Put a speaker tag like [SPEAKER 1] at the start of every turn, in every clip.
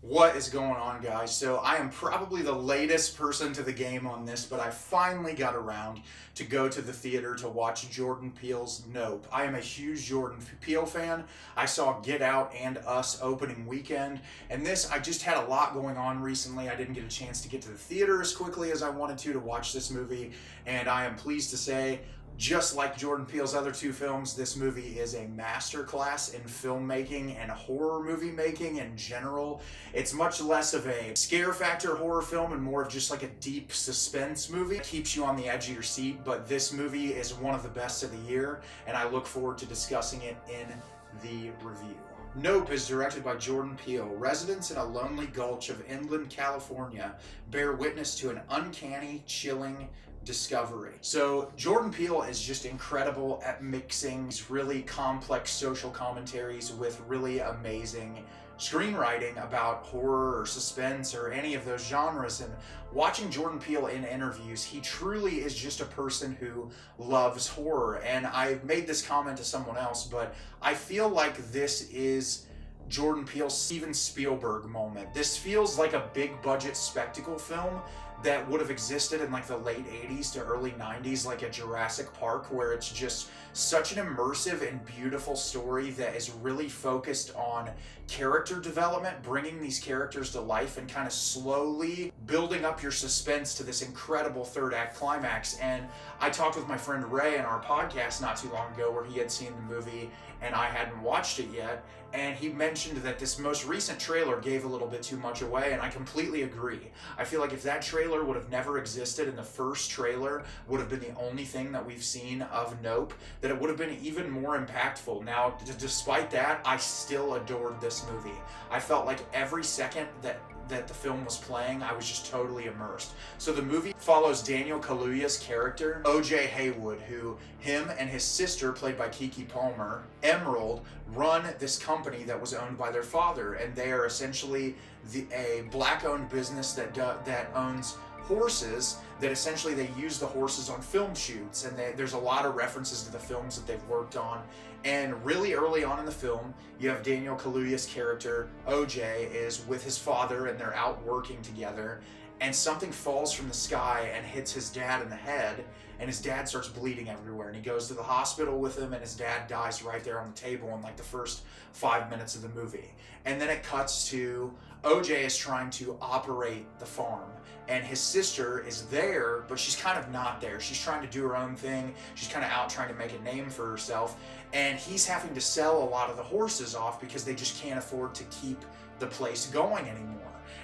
[SPEAKER 1] What is going on, guys? So I am probably the latest person to the game on this, but I finally got around to go to the theater to watch Jordan Peele's Nope. I am a huge Jordan Peele fan. I saw Get Out and Us opening weekend, and I just had a lot going on recently. I didn't get a chance to get to the theater as quickly as I wanted to watch this movie, and I am pleased to say, just like Jordan Peele's other two films, this movie is a masterclass in filmmaking and horror movie making in general. It's much less of a scare factor horror film and more of just like a deep suspense movie. It keeps you on the edge of your seat, but this movie is one of the best of the year, and I look forward to discussing it in the review. Nope is directed by Jordan Peele. Residents in a lonely gulch of inland California bear witness to an uncanny, chilling discovery. So Jordan Peele is just incredible at mixing these really complex social commentaries with really amazing screenwriting about horror or suspense or any of those genres. And watching Jordan Peele in interviews, he truly is just a person who loves horror. And I made this comment to someone else, but I feel like this is Jordan Peele's Steven Spielberg moment. This feels like a big budget spectacle film that would have existed in like the late 80s to early 90s, like a Jurassic Park, where it's just such an immersive and beautiful story that is really focused on character development, bringing these characters to life and kind of slowly building up your suspense to this incredible third act climax. And I talked with my friend Ray in our podcast not too long ago where he had seen the movie and I hadn't watched it yet, and he mentioned that this most recent trailer gave a little bit too much away, and I completely agree. I feel like if that trailer would have never existed and the first trailer would have been the only thing that we've seen of Nope, that it would have been even more impactful. Now, despite that, I still adored this movie. I felt like every second that the film was playing, I was just totally immersed. So the movie follows Daniel Kaluuya's character, O.J. Haywood, who him and his sister, played by Keke Palmer, Emerald, run this company that was owned by their father, and they are essentially a black-owned business that owns horses, that essentially they use the horses on film shoots, and there's a lot of references to the films that they've worked on. And really early on in the film, you have Daniel Kaluuya's character, OJ, is with his father and they're out working together, and something falls from the sky and hits his dad in the head, and his dad starts bleeding everywhere, and he goes to the hospital with him, and his dad dies right there on the table in like the first 5 minutes of the movie. And then it cuts to OJ is trying to operate the farm, and his sister is there, but she's kind of not there. She's trying to do her own thing. She's kind of out trying to make a name for herself, and he's having to sell a lot of the horses off because they just can't afford to keep the place going anymore.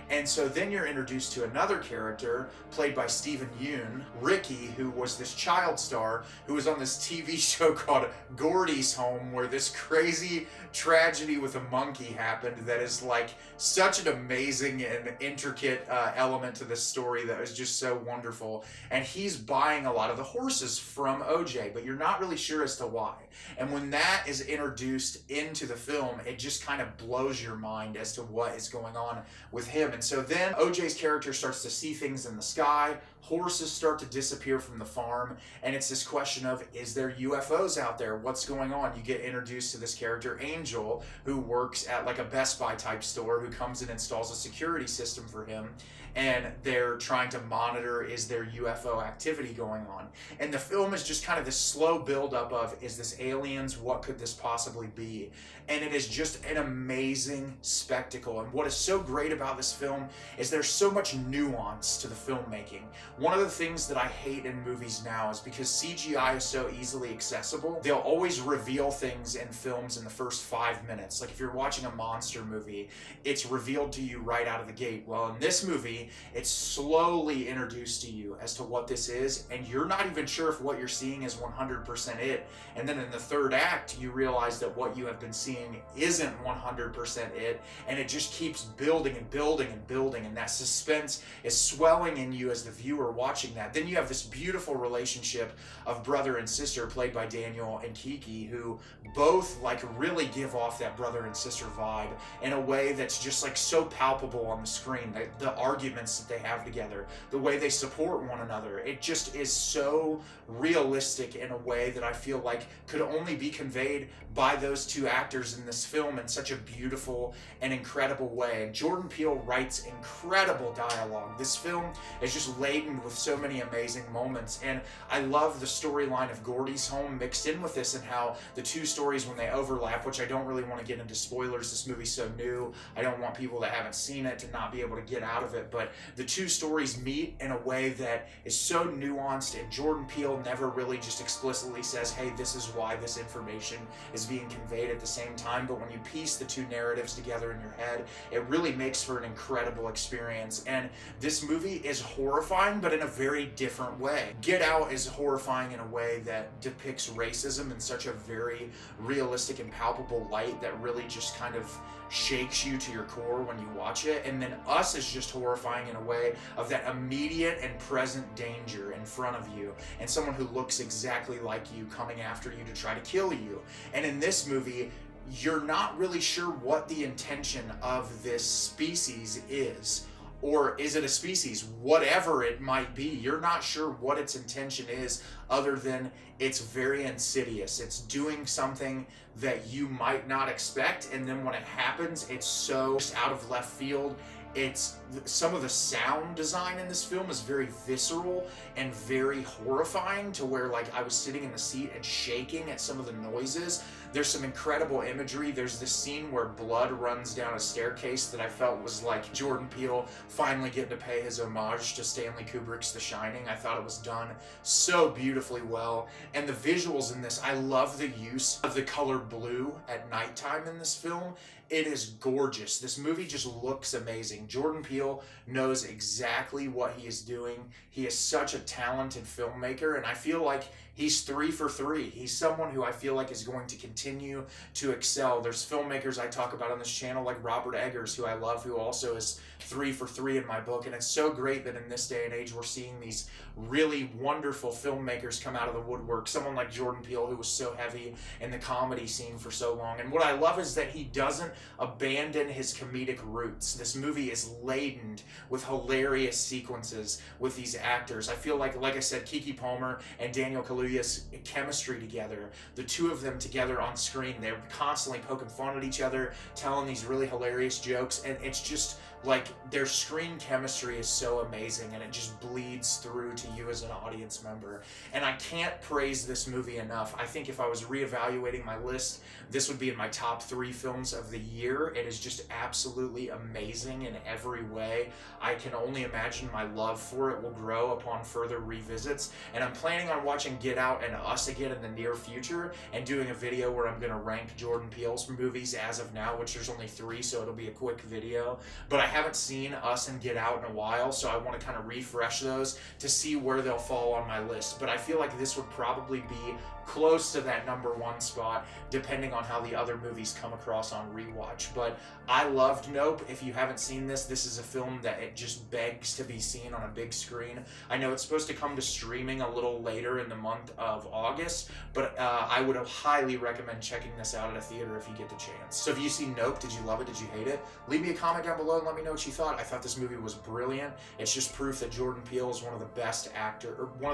[SPEAKER 1] And so then you're introduced to another character played by Yeun, Ricky, who was this child star who was on this TV show called Gordy's Home, where this crazy tragedy with a monkey happened that is like such an amazing and intricate element to this story that was just so wonderful. And he's buying a lot of the horses from OJ, but you're not really sure as to why. And when that is introduced into the film, it just kind of blows your mind as to what is going on with him. And so then OJ's character starts to see things in the sky, horses start to disappear from the farm, and it's this question of, is there UFOs out there? What's going on? You get introduced to this character, Angel, who works at like a Best Buy type store, who comes and installs a security system for him, and they're trying to monitor, is there UFO activity going on? And the film is just kind of this slow buildup of, is this aliens? What could this possibly be? And it is just an amazing spectacle. And what is so great about this film is there's so much nuance to the filmmaking. One of the things that I hate in movies now is because CGI is so easily accessible, they'll always reveal things in films in the first 5 minutes. Like if you're watching a monster movie, it's revealed to you right out of the gate. Well, in this movie, it's slowly introduced to you as to what this is, and you're not even sure if what you're seeing is 100% it. And then in the third act, you realize that what you have been seeing isn't 100% it, and it just keeps building and building and building, and that suspense is swelling in you as the viewer are watching that. Then you have this beautiful relationship of brother and sister played by Daniel and Keke, who both like really give off that brother and sister vibe in a way that's just like so palpable on the screen. The arguments that they have together, the way they support one another, it just is so realistic in a way that I feel like could only be conveyed by those two actors in this film in such a beautiful and incredible way. And Jordan Peele writes incredible dialogue. This film is just laden with so many amazing moments, and I love the storyline of Gordy's home mixed in with this, and how the two stories, when they overlap, which I don't really want to get into spoilers, this movie's so new, I don't want people that haven't seen it to not be able to get out of it, but the two stories meet in a way that is so nuanced, and Jordan Peele never really just explicitly says, hey, this is why this information is being conveyed at the same time, but when you piece the two narratives together in your head, it really makes for an incredible experience. And this movie is horrifying, but in a very different way. Get Out is horrifying in a way that depicts racism in such a very realistic and palpable light that really just kind of shakes you to your core when you watch it. And then Us is just horrifying in a way of that immediate and present danger in front of you, and someone who looks exactly like you coming after you to try to kill you. And in this movie, you're not really sure what the intention of this species is. Or is it a species? Whatever it might be, you're not sure what its intention is, other than it's very insidious. It's doing something that you might not expect, and then when it happens, it's so out of left field. It's some of the sound design in this film is very visceral and very horrifying, to where like I was sitting in the seat and shaking at some of the noises. There's some incredible imagery. There's this scene where blood runs down a staircase that I felt was like Jordan Peele finally getting to pay his homage to Stanley Kubrick's The Shining. I thought it was done so beautifully well. And the visuals in this, I love the use of the color blue at nighttime in this film. It is gorgeous. This movie just looks amazing. Jordan Peele knows exactly what he is doing. He is such a talented filmmaker, and I feel like he's 3 for 3. He's someone who I feel like is going to continue to excel. There's filmmakers I talk about on this channel like Robert Eggers, who I love, who also is 3 for 3 in my book. And it's so great that in this day and age we're seeing these really wonderful filmmakers come out of the woodwork. Someone like Jordan Peele, who was so heavy in the comedy scene for so long. And what I love is that he doesn't abandon his comedic roots. This movie is laden with hilarious sequences with these actors. I feel like I said, Keke Palmer and Daniel Kaluuya's chemistry together, the two of them together on screen, they're constantly poking fun at each other, telling these really hilarious jokes, and it's just like their screen chemistry is so amazing, and it just bleeds through to you as an audience member. And I can't praise this movie enough. I think if I was reevaluating my list, this would be in my top 3 films of the year. It is just absolutely amazing in every way. I can only imagine my love for it will grow upon further revisits, and I'm planning on watching Get Out and Us again in the near future, and doing a video where I'm going to rank Jordan Peele's movies as of now, which there's only 3, so it'll be a quick video. But I haven't seen Us and Get Out in a while, so I want to kind of refresh those to see where they'll fall on my list. But I feel like this would probably be close to that #1 spot, depending on how the other movies come across on rewatch. But I loved Nope. If you haven't seen this, this is a film that it just begs to be seen on a big screen. I know it's supposed to come to streaming a little later in the month of August, but I would highly recommend checking this out at a theater if you get the chance. So if you see Nope, did you love it? Did you hate it? Leave me a comment down below and let me know what you thought. I thought this movie was brilliant. It's just proof that Jordan Peele is one of the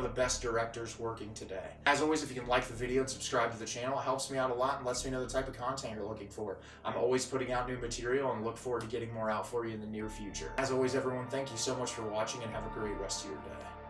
[SPEAKER 1] best directors working today. As always, if you can like the video and subscribe to the channel, it helps me out a lot and lets me know the type of content you're looking for. I'm always putting out new material and look forward to getting more out for you in the near future. As always, everyone, thank you so much for watching, and have a great rest of your day.